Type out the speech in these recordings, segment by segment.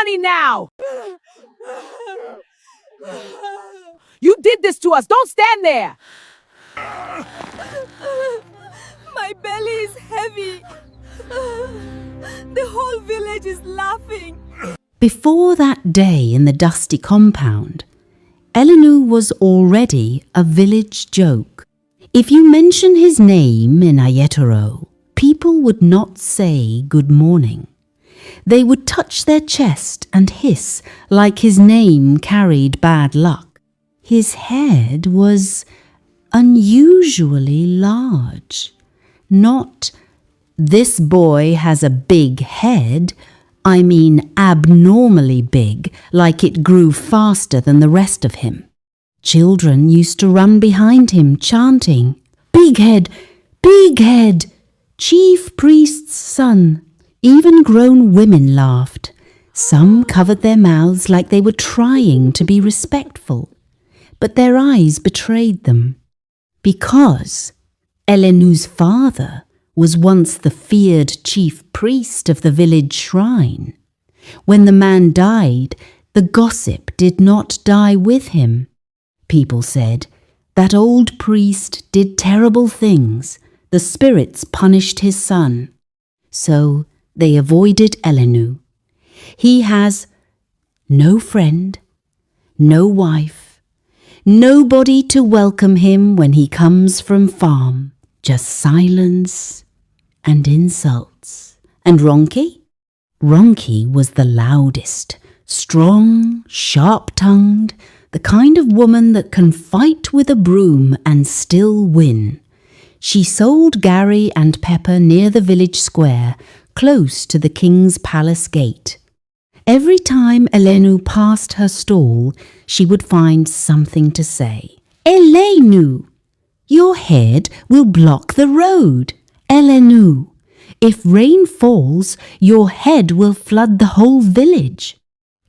money now! You did this to us! Don't stand there! My belly is heavy. The whole village is laughing. Before that day in the dusty compound, Elenu was already a village joke. If you mention his name in Ayetoro, people would not say good morning. They would touch their chest and hiss like his name carried bad luck. His head was unusually large. Not, "This boy has a big head," I mean abnormally big, like it grew faster than the rest of him. Children used to run behind him chanting, "Big head! Big head! Chief priest's son!" Even grown women laughed. Some covered their mouths like they were trying to be respectful, but their eyes betrayed them. Because Elenu's father was once the feared chief priest of the village shrine. When the man died, the gossip did not die with him. People said, "That old priest did terrible things. The spirits punished his son." So they avoided Elenu. He has no friend, no wife, nobody to welcome him when he comes from farm. Just silence and insults. And Ronkey? Ronkey was the loudest, strong, sharp-tongued, the kind of woman that can fight with a broom and still win. She sold Gary and Pepper near the village square, close to the king's palace gate. Every time Elenu passed her stall, she would find something to say. "Elenu! Your head will block the road. Elenu! If rain falls, your head will flood the whole village.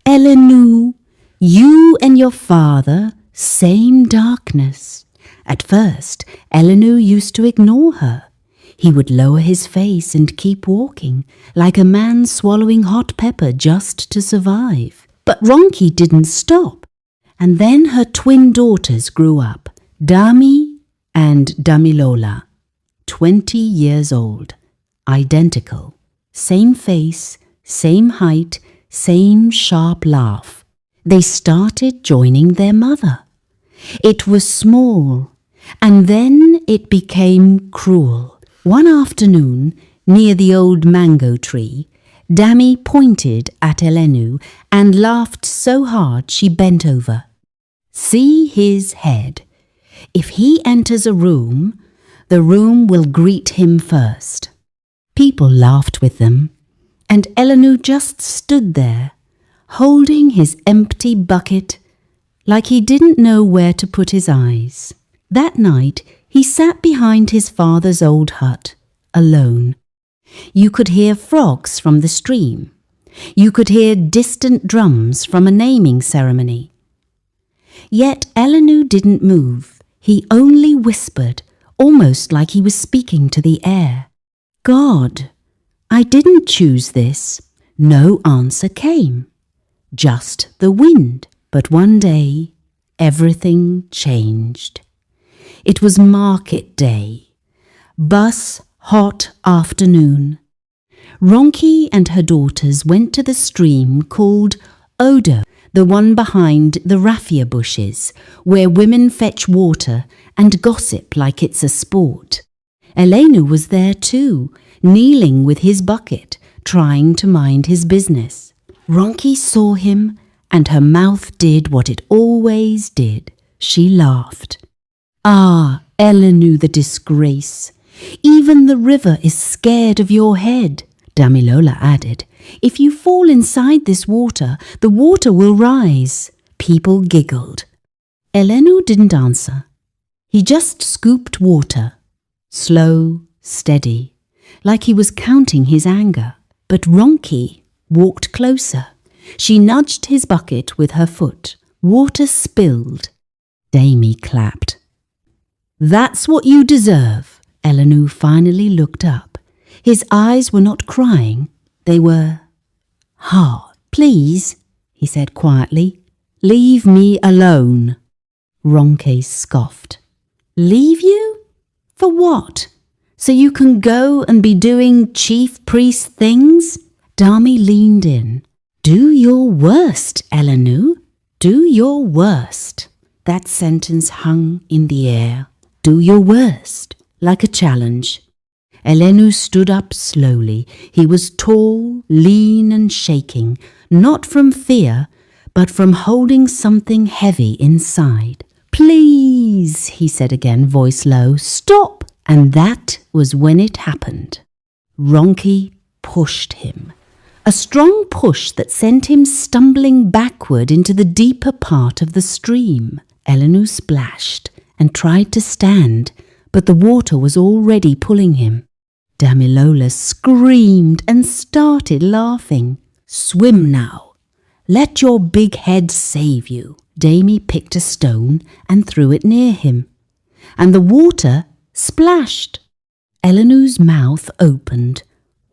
Elenu! You and your father, same darkness." At first, Elenu used to ignore her. He would lower his face and keep walking, like a man swallowing hot pepper just to survive. But Ronkey didn't stop. And then her twin daughters grew up, Dami and Damilola, 20 years old, identical, same face, same height, same sharp laugh. They started joining their mother. It was small, and then it became cruel. One afternoon, near the old mango tree, Dami pointed at Elenu and laughed so hard she bent over. "See his head. If he enters a room, the room will greet him first." People laughed with them, and Elenu just stood there, holding his empty bucket like he didn't know where to put his eyes. That night, he sat behind his father's old hut, alone. You could hear frogs from the stream. You could hear distant drums from a naming ceremony. Yet Elenu didn't move. He only whispered, almost like he was speaking to the air. "God, I didn't choose this." No answer came. Just the wind. But one day, everything changed. It was market day. Bus hot afternoon. Ronkey and her daughters went to the stream called Odo, the one behind the raffia bushes, where women fetch water and gossip like it's a sport. Elenu was there too, kneeling with his bucket, trying to mind his business. Ronkey saw him, and her mouth did what it always did. She laughed. "Ah, Elenu the disgrace. Even the river is scared of your head," Damilola added. "If you fall inside this water, the water will rise." People giggled. Elenu didn't answer. He just scooped water, slow, steady, like he was counting his anger. But Ronkey walked closer. She nudged his bucket with her foot. Water spilled. Dami clapped. "That's what you deserve." Elenu finally looked up. His eyes were not crying. They were hard. Please, he said quietly, leave me alone. Ronkey scoffed. Leave you? For what? So you can go and be doing chief priest things? Dami leaned in. Do your worst, Elenu. Do your worst. That sentence hung in the air. Do your worst, like a challenge. Elenu stood up slowly. He was tall, lean and shaking, not from fear, but from holding something heavy inside. Please, he said again, voice low, stop! And that was when it happened. Ronkey pushed him. A strong push that sent him stumbling backward into the deeper part of the stream. Elenu splashed and tried to stand, but the water was already pulling him. Damilola screamed and started laughing. Swim now. Let your big head save you. Dami picked a stone and threw it near him, and the water splashed. Elenu's mouth opened.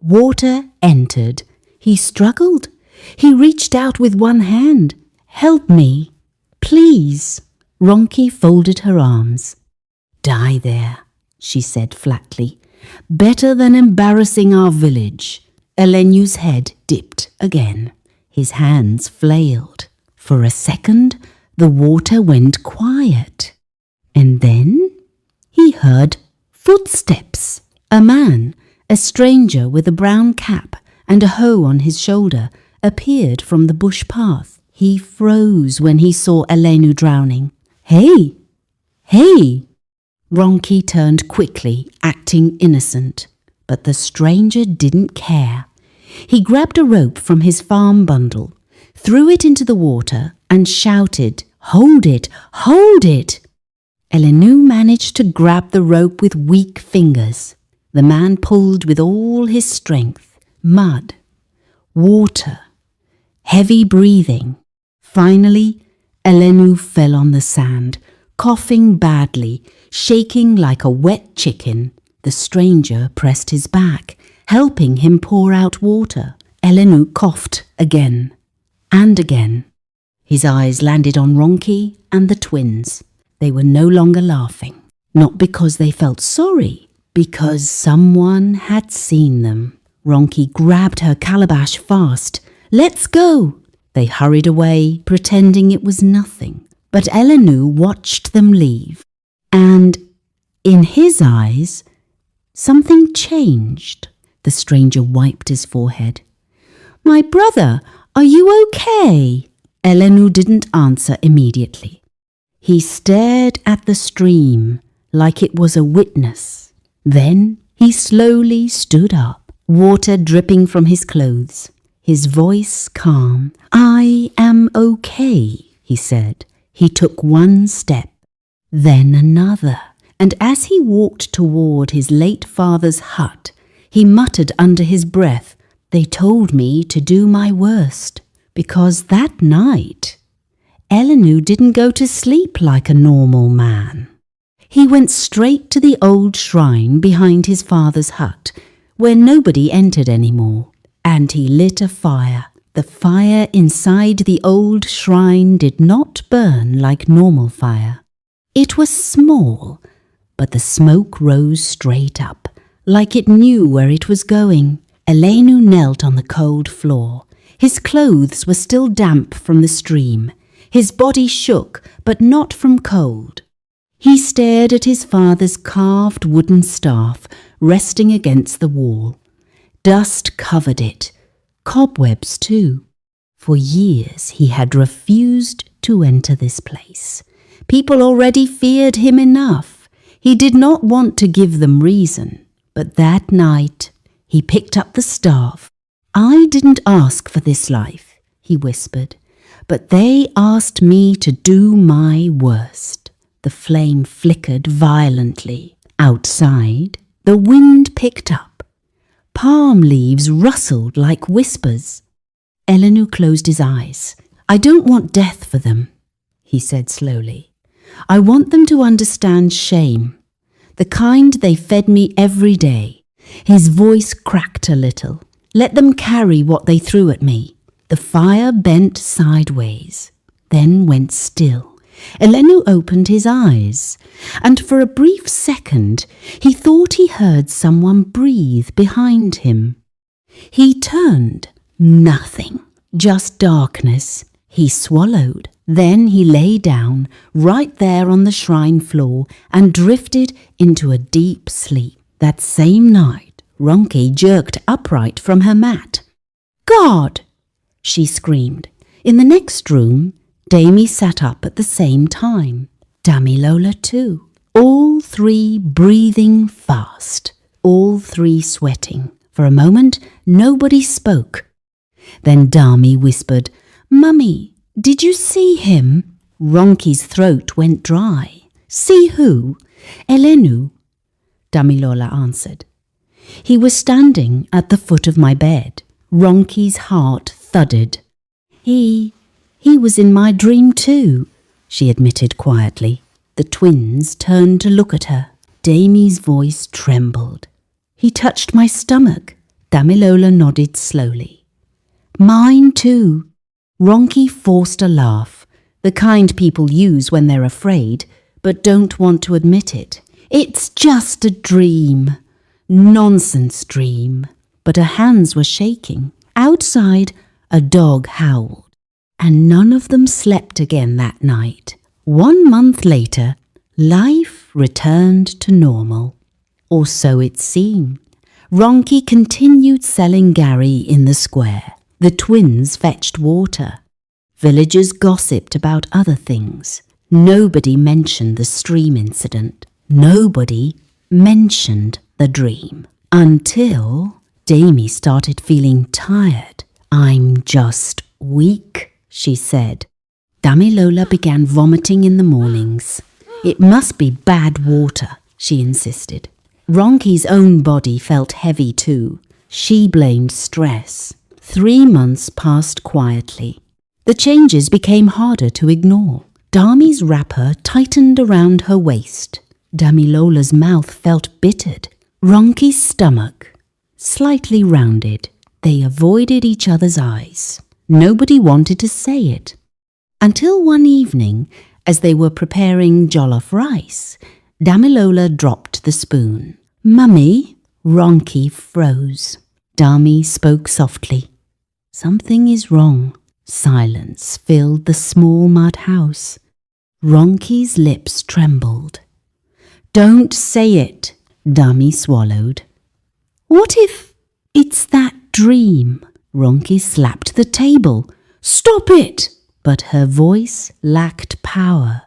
Water entered. He struggled. He reached out with one hand. Help me, please. Ronkey folded her arms. Die there, she said flatly. Better than embarrassing our village. Elenu's head dipped again. His hands flailed. For a second, the water went quiet. And then he heard footsteps. A man, a stranger with a brown cap and a hoe on his shoulder, appeared from the bush path. He froze when he saw Elenu drowning. Hey! Hey! Ronkey turned quickly, acting innocent. But the stranger didn't care. He grabbed a rope from his farm bundle, threw it into the water, and shouted, Hold it! Hold it! Elenu managed to grab the rope with weak fingers. The man pulled with all his strength. Mud, water, heavy breathing. Finally, Elenu fell on the sand, coughing badly, shaking like a wet chicken. The stranger pressed his back, helping him pour out water. Elenu coughed again and again. His eyes landed on Ronkey and the twins. They were no longer laughing, not because they felt sorry, because someone had seen them. Ronkey grabbed her calabash fast. Let's go! They hurried away, pretending it was nothing. But Elenu watched them leave, and in his eyes, something changed. The stranger wiped his forehead. My brother, are you okay? Elenu didn't answer immediately. He stared at the stream like it was a witness. Then he slowly stood up, water dripping from his clothes. His voice calm. I am okay, he said. He took one step, then another, and as he walked toward his late father's hut, he muttered under his breath, They told me to do my worst, because that night, Elenu didn't go to sleep like a normal man. He went straight to the old shrine behind his father's hut, where nobody entered anymore, and he lit a fire. The fire inside the old shrine did not burn like normal fire. It was small, but the smoke rose straight up, like it knew where it was going. Elenu knelt on the cold floor. His clothes were still damp from the stream. His body shook, but not from cold. He stared at his father's carved wooden staff resting against the wall. Dust covered it, cobwebs too. For years he had refused to enter this place. People already feared him enough. He did not want to give them reason. But that night he picked up the staff. I didn't ask for this life, he whispered, but they asked me to do my worst. The flame flickered violently. Outside, the wind picked up. Palm leaves rustled like whispers. Elenu closed his eyes. I don't want death for them, he said slowly. I want them to understand shame, the kind they fed me every day. His voice cracked a little. Let them carry what they threw at me. The fire bent sideways, then went still. Elenu opened his eyes, and for a brief second he thought he heard someone breathe behind him. He turned. Nothing, just darkness. He swallowed. Then he lay down right there on the shrine floor and drifted into a deep sleep. That same night, Ronkey jerked upright from her mat. "God!" she screamed. In the next room, Damie sat up at the same time. Damilola too. All three breathing fast. All three sweating. For a moment, nobody spoke. Then Dami whispered, "Mummy, did you see him?" Ronkey's throat went dry. "See who?" "Elenu," Damilola answered. "He was standing at the foot of my bed." Ronkey's heart thudded. He was in my dream too," she admitted quietly. The twins turned to look at her. Damie's voice trembled. "He touched my stomach." Damilola nodded slowly. "Mine too." Ronkey forced a laugh, the kind people use when they're afraid, but don't want to admit it. "It's just a dream. Nonsense dream." But her hands were shaking. Outside, a dog howled. And none of them slept again that night. 1 month later, life returned to normal. Or so it seemed. Ronkey continued selling Gary in the square. The twins fetched water. Villagers gossiped about other things. Nobody mentioned the stream incident. Nobody mentioned the dream. Until Damie started feeling tired. "I'm just weak," she said. Damilola began vomiting in the mornings. "It must be bad water," she insisted. Ronkey's own body felt heavy too. She blamed stress. 3 months passed quietly. The changes became harder to ignore. Dami's wrapper tightened around her waist. Damilola's mouth felt bittered. Ronkey's stomach slightly rounded. They avoided each other's eyes. Nobody wanted to say it. Until one evening, as they were preparing jollof rice, Damilola dropped the spoon. "Mummy?" Ronkey froze. Dami spoke softly. "Something is wrong." Silence filled the small mud house. Ronkey's lips trembled. "Don't say it," Dami swallowed. "What if it's that dream?" Ronkey slapped the table. "Stop it!" But her voice lacked power.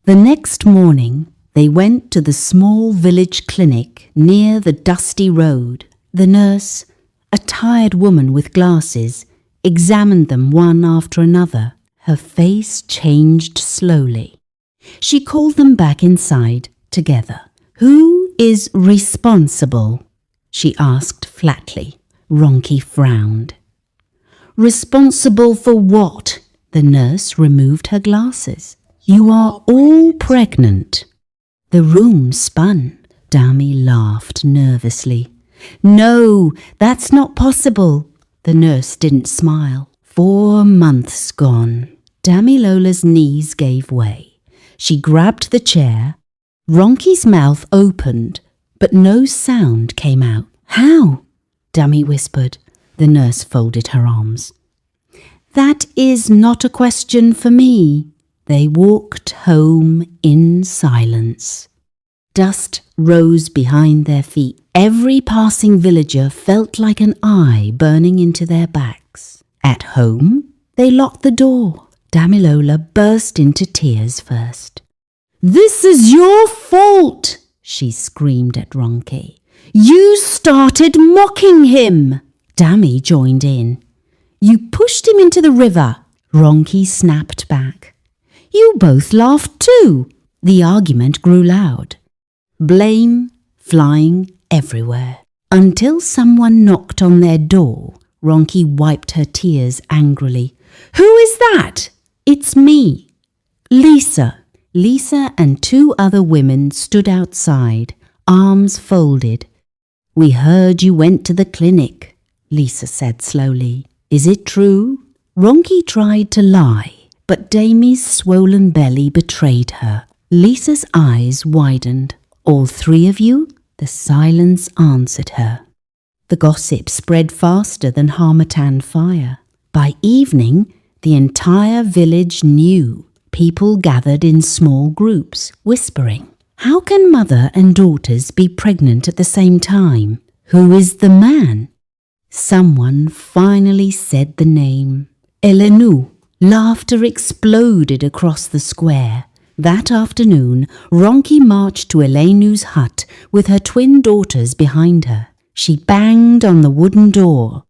The next morning, they went to the small village clinic near the dusty road. The nurse, a tired woman with glasses, examined them one after another. Her face changed slowly. She called them back inside together. "Who is responsible?" she asked flatly. Ronkey frowned. "Responsible for what?" The nurse removed her glasses. "You are all pregnant." The room spun. Dami laughed nervously. "No, that's not possible." The nurse didn't smile. 4 months gone. Damilola's knees gave way. She grabbed the chair. Ronkey's mouth opened, but no sound came out. "How?" Dami whispered. The nurse folded her arms. "That is not a question for me." They walked home in silence. Dust rose behind their feet. Every passing villager felt like an eye burning into their backs. At home, they locked the door. Damilola burst into tears first. "This is your fault," she screamed at Ronkey. "You started mocking him." Dami joined in. "You pushed him into the river," Ronkey snapped back. "You both laughed too." The argument grew loud. Blame flying everywhere. Until someone knocked on their door, Ronkey wiped her tears angrily. "Who is that?" "It's me, Lisa." Lisa and 2 other women stood outside, arms folded. "We heard you went to the clinic," Lisa said slowly. "Is it true?" Ronkey tried to lie, but Damie's swollen belly betrayed her. Lisa's eyes widened. All three of you? The silence answered her. The gossip spread faster than Harmattan fire. By evening, the entire village knew. People gathered in small groups, whispering, "How can mother and daughters be pregnant at the same time? Who is the man?" Someone finally said the name. Elenu. Laughter exploded across the square. That afternoon, Ronkey marched to Elenu's hut with her twin daughters behind her. She banged on the wooden door.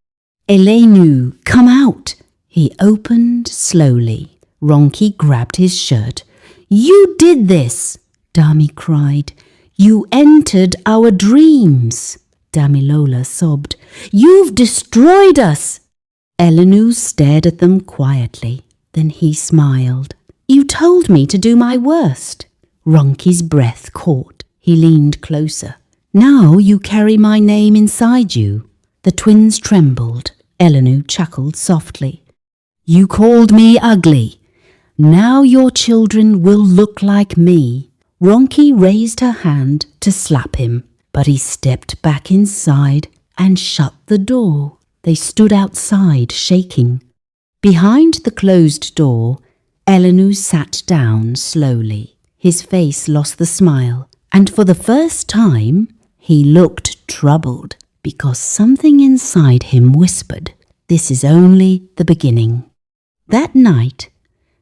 "Elenu, come out!" He opened slowly. Ronkey grabbed his shirt. "You did this!" Dami cried. "You entered our dreams!" Damilola sobbed. "You've destroyed us!" Elenu stared at them quietly. Then he smiled. "You told me to do my worst." Ronkey's breath caught. He leaned closer. "Now you carry my name inside you." The twins trembled. Elenu chuckled softly. "You called me ugly. Now your children will look like me." Ronkey raised her hand to slap him, but he stepped back inside and shut the door. They stood outside, shaking. Behind the closed door, Elenu sat down slowly. His face lost the smile, and for the first time, he looked troubled, because something inside him whispered, "This is only the beginning." That night,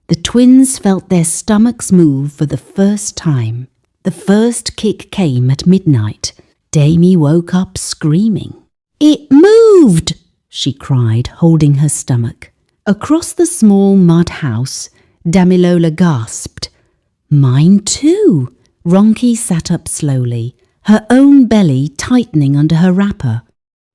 the twins felt their stomachs move for the first time. The first kick came at midnight. Damie woke up screaming. "It moved!" she cried, holding her stomach. Across the small mud house, Damilola gasped. "Mine too!" Ronkey sat up slowly, her own belly tightening under her wrapper.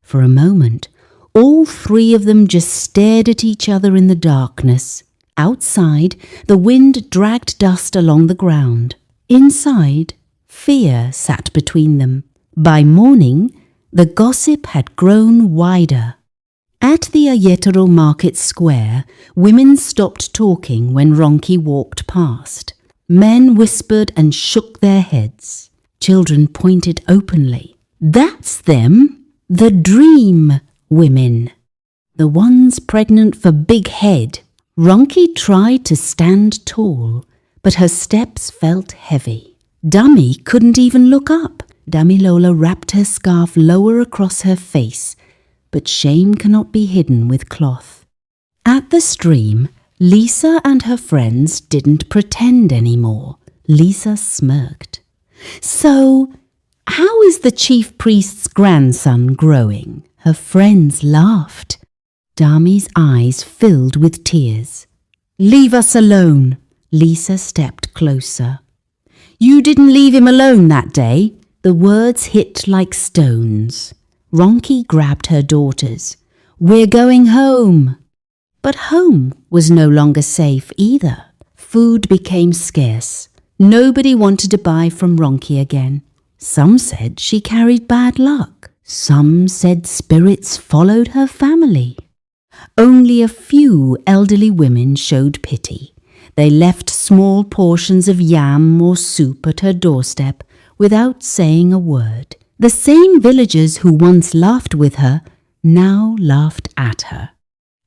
For a moment, all three of them just stared at each other in the darkness. Outside, the wind dragged dust along the ground. Inside, fear sat between them. By morning, the gossip had grown wider. At the Ayetoro market square, women stopped talking when Ronkey walked past. Men whispered and shook their heads. Children pointed openly. "That's them! The dream women! The ones pregnant for Big Head." Ronkey tried to stand tall, but her steps felt heavy. Dummy couldn't even look up. Damilola wrapped her scarf lower across her face, but shame cannot be hidden with cloth. At the stream, Lisa and her friends didn't pretend anymore. Lisa smirked. "So, how is the chief priest's grandson growing?" Her friends laughed. Dami's eyes filled with tears. "Leave us alone." Lisa stepped closer. "You didn't leave him alone that day." The words hit like stones. Ronkey grabbed her daughters. "We're going home." But home was no longer safe either. Food became scarce. Nobody wanted to buy from Ronkey again. Some said she carried bad luck. Some said spirits followed her family. Only a few elderly women showed pity. They left small portions of yam or soup at her doorstep without saying a word. The same villagers who once laughed with her now laughed at her.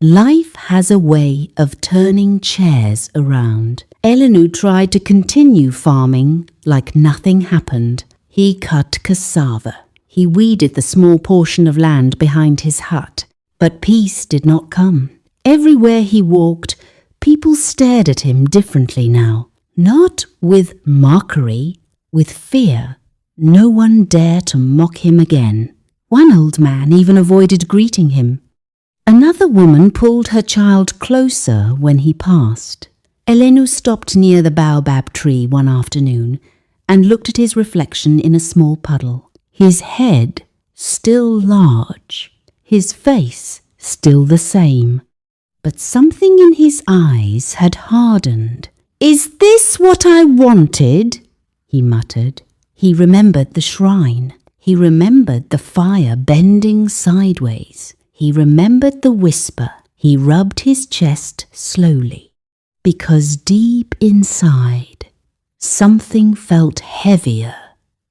Life has a way of turning chairs around. Elenu tried to continue farming like nothing happened. He cut cassava. He weeded the small portion of land behind his hut. But peace did not come. Everywhere he walked, people stared at him differently now. Not with mockery, with fear. No one dared to mock him again. One old man even avoided greeting him. Another woman pulled her child closer when he passed. Elenu stopped near the baobab tree one afternoon and looked at his reflection in a small puddle. His head still large, his face still the same, but something in his eyes had hardened. "Is this what I wanted?" he muttered. He remembered the shrine. He remembered the fire bending sideways. He remembered the whisper. He rubbed his chest slowly, because deep inside, something felt heavier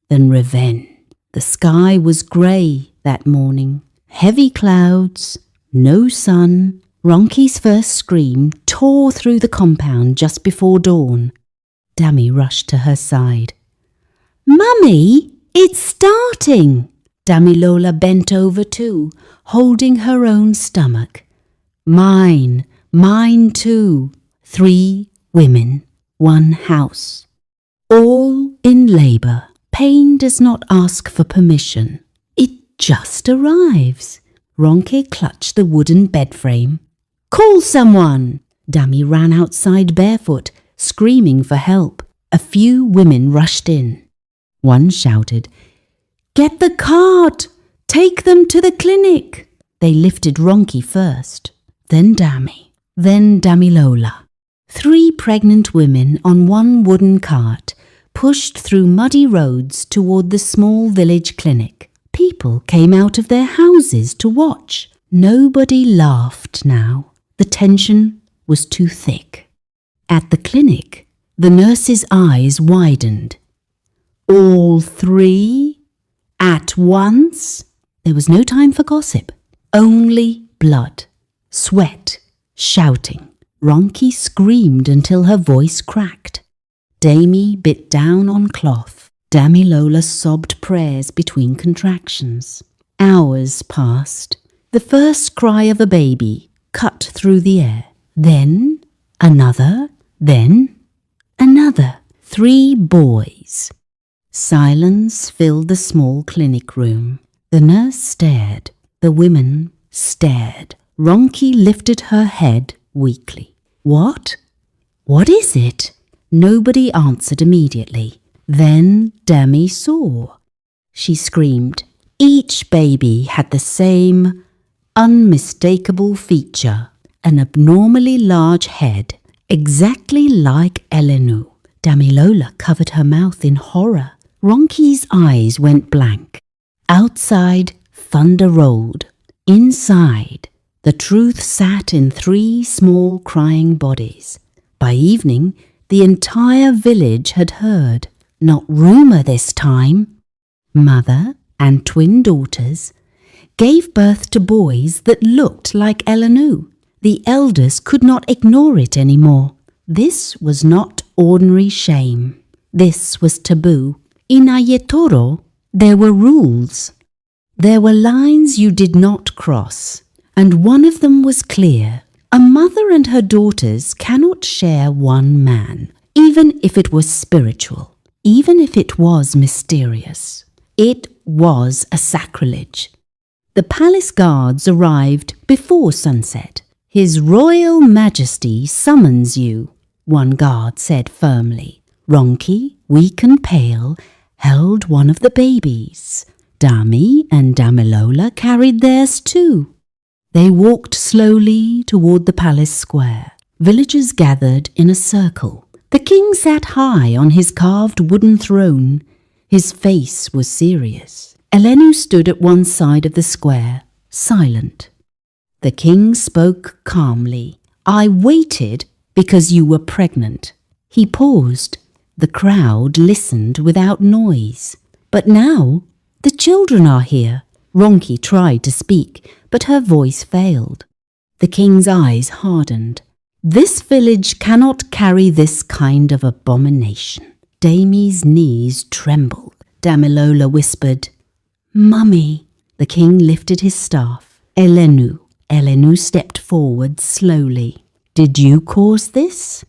than revenge. The sky was grey that morning. Heavy clouds, no sun. Ronkey's first scream tore through the compound just before dawn. Dammy rushed to her side. "Mummy, it's starting!" Damilola bent over too, holding her own stomach. Mine too. 3 women, 1 house. All in labour. Pain does not ask for permission. It just arrives. Ronkey clutched the wooden bed frame. "Call someone!" Dammy ran outside barefoot, screaming for help. A few women rushed in. One shouted, "Get the cart! Take them to the clinic!" They lifted Ronkey first, then Dammy, then Damilola. 3 pregnant women on 1 wooden cart pushed through muddy roads toward the small village clinic. People came out of their houses to watch. Nobody laughed now. The tension was too thick. At the clinic, the nurse's eyes widened. All 3? At once? There was no time for gossip. Only blood, sweat, shouting. Ronkey screamed until her voice cracked. Dammy bit down on cloth. Damilola sobbed prayers between contractions. Hours passed. The first cry of a baby cut through the air. Then another, then another. 3 boys. Silence filled the small clinic room. The nurse stared. The women stared. Ronkey lifted her head weakly. What? What is it? Nobody answered immediately. Then Dammy saw. She screamed. Each baby had the same unmistakable feature, an abnormally large head, exactly like Elenu. Damilola covered her mouth in horror. Ronkey's eyes went blank. Outside, thunder rolled. Inside, the truth sat in 3 small crying bodies. By evening, the entire village had heard. Not rumour this time. Mother and twin daughters gave birth to boys that looked like Elenu. The elders could not ignore it anymore. This was not ordinary shame. This was taboo. In Ayetoro, there were rules. There were lines you did not cross, and one of them was clear. A mother and her daughters cannot share one man, even if it was spiritual, even if it was mysterious. It was a sacrilege. The palace guards arrived before sunset. "His Royal Majesty summons you," one guard said firmly. Ronkey, weak and pale, held one of the babies. Dammy and Damilola carried theirs too. They walked slowly toward the palace square. Villagers gathered in a circle. The king sat high on his carved wooden throne. His face was serious. Elenu stood at one side of the square, silent. The king spoke calmly. "I waited because you were pregnant." He paused. The crowd listened without noise. "But now the children are here." Ronkey tried to speak, but her voice failed. The king's eyes hardened. "This village cannot carry this kind of abomination." Dammy's knees trembled. Damilola whispered, "Mummy." The king lifted his staff. "Elenu." Elenu stepped forward slowly. "Did you cause this?"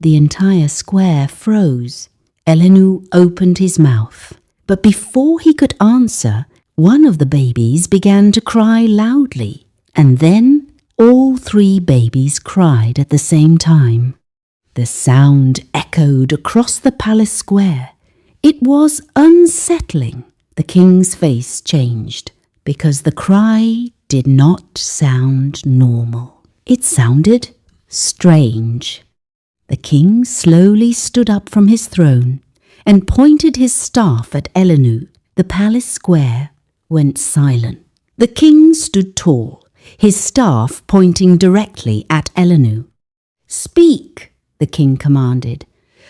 The entire square froze. Elenu opened his mouth. But before he could answer, one of the babies began to cry loudly. And then all 3 babies cried at the same time. The sound echoed across the palace square. It was unsettling. The king's face changed because the cry did not sound normal. It sounded strange. The king slowly stood up from his throne and pointed his staff at Elenu. The palace square went silent. The king stood tall, his staff pointing directly at Elenu. "Speak," the king commanded,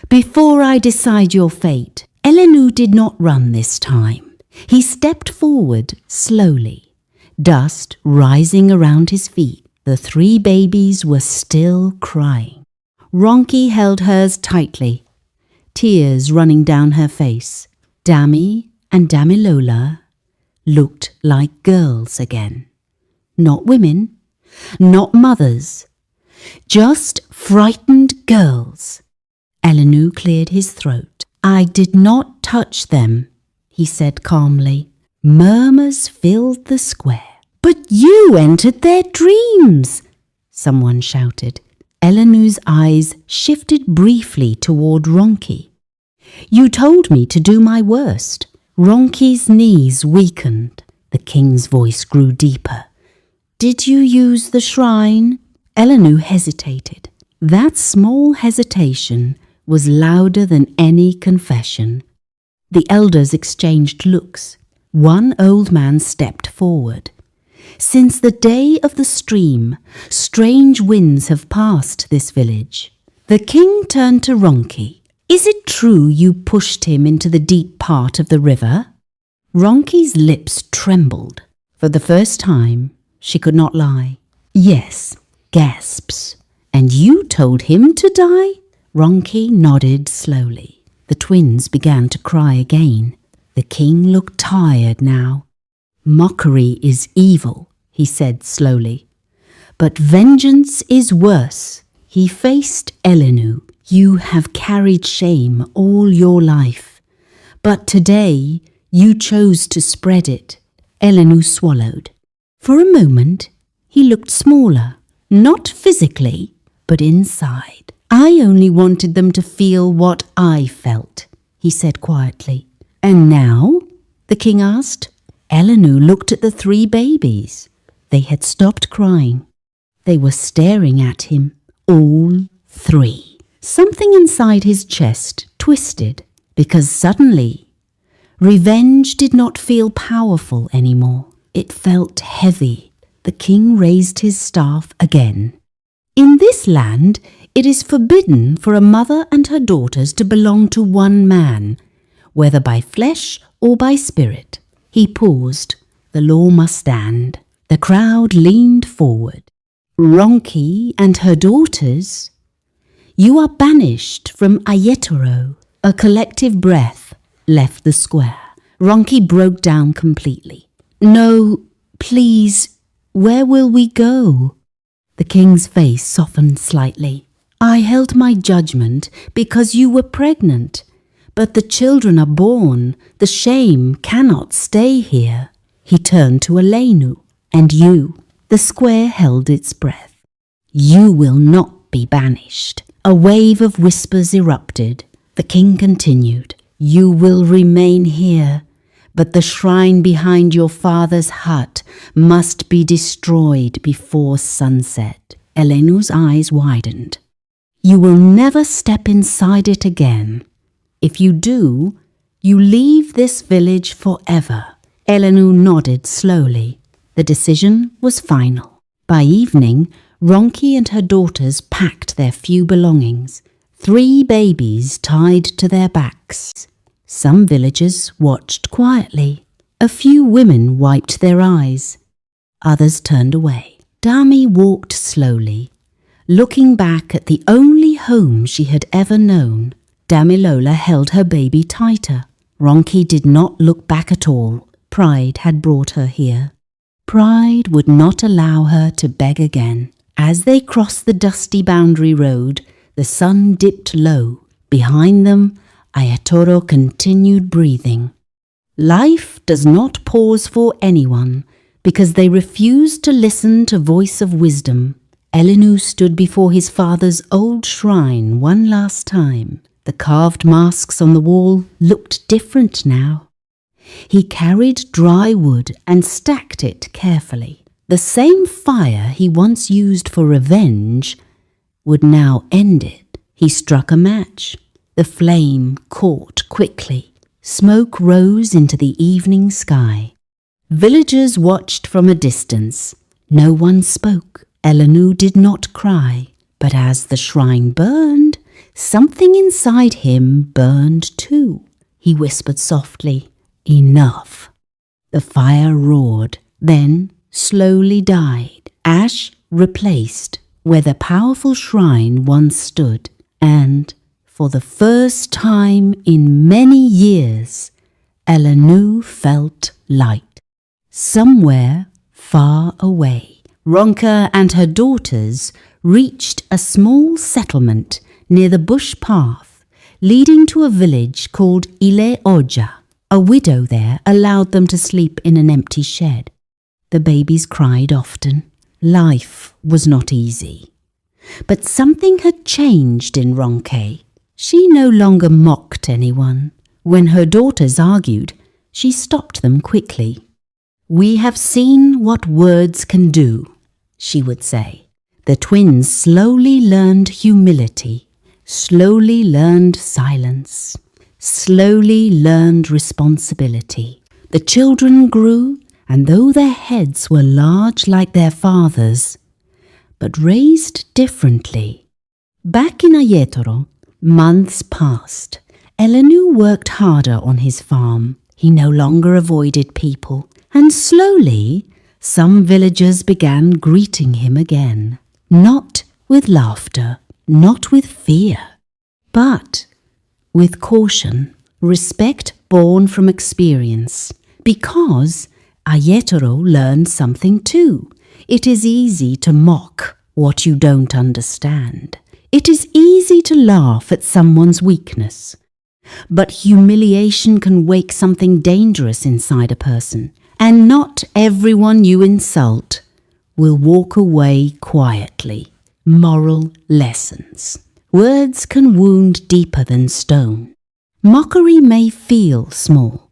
"before I decide your fate." Elenu did not run this time. He stepped forward slowly, dust rising around his feet. The 3 babies were still crying. Ronkey held hers tightly, tears running down her face. Dami and Damilola looked like girls again. Not women, not mothers, just frightened girls. Elenu cleared his throat. "I did not touch them," he said calmly. Murmurs filled the square. "But you entered their dreams," someone shouted. Elenu's eyes shifted briefly toward Ronkey. "You told me to do my worst." Ronkey's knees weakened. The king's voice grew deeper. "Did you use the shrine?" Elenu hesitated. That small hesitation was louder than any confession. The elders exchanged looks. One old man stepped forward. "Since the day of the stream, strange winds have passed this village." The king turned to Ronkey. "Is it true you pushed him into the deep part of the river?" Ronkey's lips trembled. For the first time, she could not lie. "Yes," gasps. "And you told him to die?" Ronkey nodded slowly. The twins began to cry again. The king looked tired now. "Mockery is evil," he said slowly. "But vengeance is worse." He faced Elenu. "You have carried shame all your life, but today you chose to spread it." Elenu swallowed. For a moment, he looked smaller, not physically, but inside. "I only wanted them to feel what I felt," he said quietly. "And now?" the king asked. Elenu looked at the 3 babies. They had stopped crying. They were staring at him, all 3. Something inside his chest twisted, because suddenly, revenge did not feel powerful anymore. It felt heavy. The king raised his staff again. "In this land, it is forbidden for a mother and her daughters to belong to one man, whether by flesh or by spirit." He paused. The law must stand. The crowd leaned forward. "Ronkey and her daughters, you are banished from Ayetoro." A collective breath left the square. Ronkey broke down completely. "No, please, where will we go?" The king's face softened slightly. "I held my judgment because you were pregnant, but the children are born. The shame cannot stay here." He turned to Elenu. "And you?" The square held its breath. "You will not be banished." A wave of whispers erupted. The king continued. "You will remain here, but the shrine behind your father's hut must be destroyed before sunset." Elenu's eyes widened. "You will never step inside it again. If you do, you leave this village forever." Elenu nodded slowly. The decision was final. By evening, Ronkey and her daughters packed their few belongings. 3 babies tied to their backs. Some villagers watched quietly. A few women wiped their eyes. Others turned away. Dami walked slowly, looking back at the only home she had ever known. Damilola held her baby tighter. Ronkey did not look back at all. Pride had brought her here. Pride would not allow her to beg again. As they crossed the dusty boundary road, the sun dipped low. Behind them, Ayetoro continued breathing. Life does not pause for anyone because they refuse to listen to voice of wisdom. Elenu stood before his father's old shrine one last time. The carved masks on the wall looked different now. He carried dry wood and stacked it carefully. The same fire he once used for revenge would now end it. He struck a match. The flame caught quickly. Smoke rose into the evening sky. Villagers watched from a distance. No one spoke. Elenu did not cry, but as the shrine burned, something inside him burned too. He whispered softly, "Enough." The fire roared, then slowly died. Ash replaced where the powerful shrine once stood, and for the first time in many years, Elenu felt light. Somewhere far away, Ronkey and her daughters reached a small settlement near the bush path leading to a village called Ile. A widow there allowed them to sleep in an empty shed. The babies cried often. Life was not easy. But something had changed in Ronkey. She no longer mocked anyone. When her daughters argued, she stopped them quickly. "We have seen what words can do," she would say. The twins slowly learned humility, slowly learned silence, slowly learned responsibility. The children grew, and though their heads were large like their fathers, but raised differently. Back in Ayetoro, months passed. Elenu worked harder on his farm. He no longer avoided people, and slowly some villagers began greeting him again. Not with laughter, not with fear, but with caution, respect born from experience. Because Ayetoro learned something too. It is easy to mock what you don't understand. It is easy to laugh at someone's weakness. But humiliation can wake something dangerous inside a person, and not everyone you insult will walk away quietly. Moral lessons. Words can wound deeper than stone. Mockery may feel small,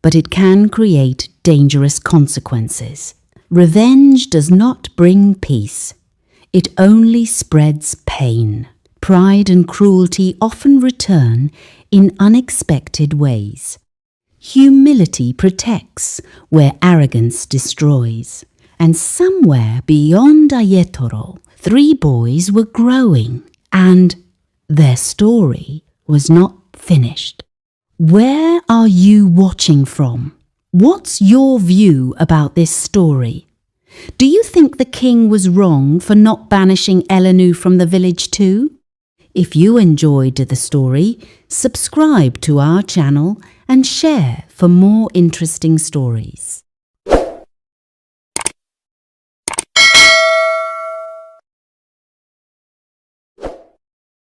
but it can create dangerous consequences. Revenge does not bring peace. It only spreads pain. Pride and cruelty often return in unexpected ways. Humility protects where arrogance destroys. And somewhere beyond Ayetoro, 3 boys were growing, and their story was not finished. Where are you watching from? What's your view about this story? Do you think the king was wrong for not banishing Elenu from the village too? If you enjoyed the story, subscribe to our channel and share for more interesting stories.